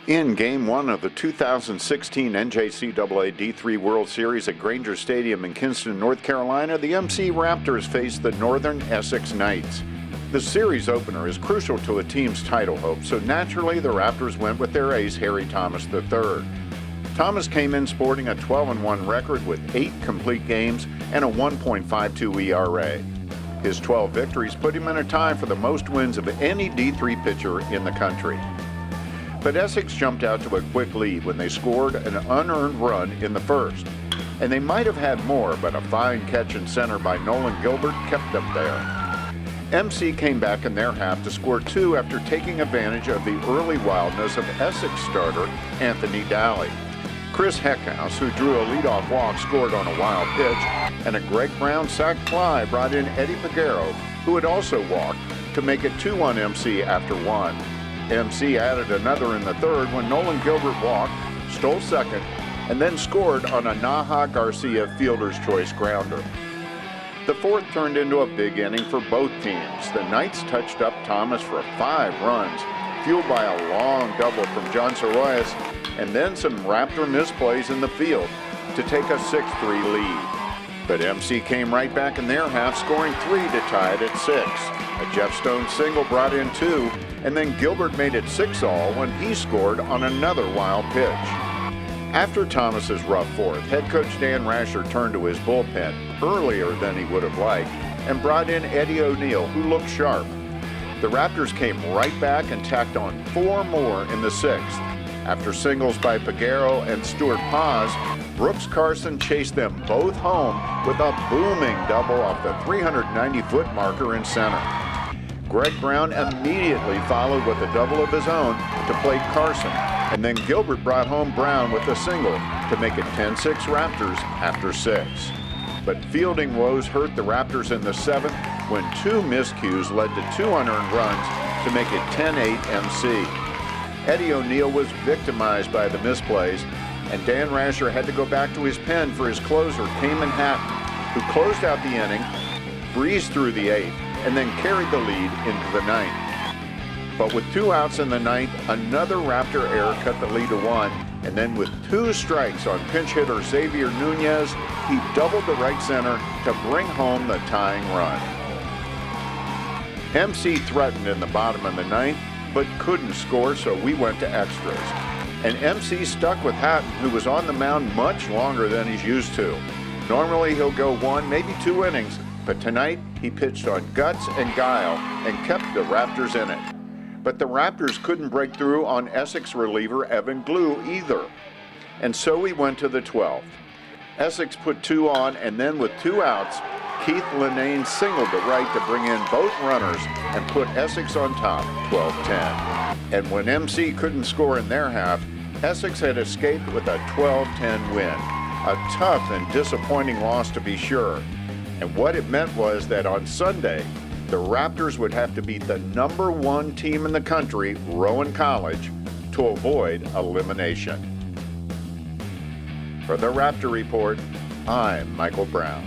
In Game 1 of the 2016 NJCAA D3 World Series at Granger Stadium in Kinston, North Carolina, the MC Raptors faced the Northern Essex Knights. The series opener is crucial to a team's title hopes, so naturally the Raptors went with their ace, Harry Thomas III. Thomas came in sporting a 12-1 record with 8 complete games and a 1.52 ERA. His 12 victories put him in a tie for the most wins of any D3 pitcher in the country. But Essex jumped out to a quick lead when they scored an unearned run in the first. And they might have had more, but a fine catch in center by Nolan Gilbert kept them there. MC came back in their half to score 2 after taking advantage of the early wildness of Essex starter Anthony Daly. Chris Heckhouse, who drew a leadoff walk, scored on a wild pitch, and a Greg Brown sac fly brought in Eddie Peguero, who had also walked, to make it 2-1 MC after 1. MC added another in the third when Nolan Gilbert walked, stole second, and then scored on a Naha Garcia fielder's choice grounder. The fourth turned into a big inning for both teams. The Knights touched up Thomas for 5 runs, fueled by a long double from John Soroyas, and then some Raptor misplays in the field to take a 6-3 lead. But MC came right back in their half, scoring 3 to tie it at 6. A Jeff Stone single brought in 2, and then Gilbert made it 6-all when he scored on another wild pitch. After Thomas's rough fourth, head coach Dan Rasher turned to his bullpen earlier than he would have liked and brought in Eddie O'Neill, who looked sharp. The Raptors came right back and tacked on 4 more in the 6th. After singles by Peguero and Stuart Paz, Brooks Carson chased them both home with a booming double off the 390-foot marker in center. Greg Brown immediately followed with a double of his own to plate Carson, and then Gilbert brought home Brown with a single to make it 10-6 Raptors after 6. But fielding woes hurt the Raptors in the 7th when 2 miscues led to 2 unearned runs to make it 10-8 MC. Eddie O'Neill was victimized by the misplays, and Dan Rasher had to go back to his pen for his closer, Cayman Hatton, who closed out the inning, breezed through the 8th, and then carried the lead into the 9th. But with 2 outs in the 9th, another Raptor error cut the lead to 1, and then with 2 strikes on pinch hitter Xavier Nunez, he doubled the right center to bring home the tying run. MC threatened in the bottom of the 9th, but couldn't score, so we went to extras. And MC stuck with Hatton, who was on the mound much longer than he's used to. Normally he'll go 1, maybe 2 innings, but tonight he pitched on guts and guile and kept the Raptors in it. But the Raptors couldn't break through on Essex reliever Evan Glue either. And so we went to the 12th. Essex put 2 on, and then with 2 outs, Keith Linnane singled to right to bring in both runners and put Essex on top, 12-10. And when MC couldn't score in their half, Essex had escaped with a 12-10 win. A tough and disappointing loss to be sure. And what it meant was that on Sunday, the Raptors would have to beat the number 1 team in the country, Rowan College, to avoid elimination. For the Raptor Report, I'm Michael Brown.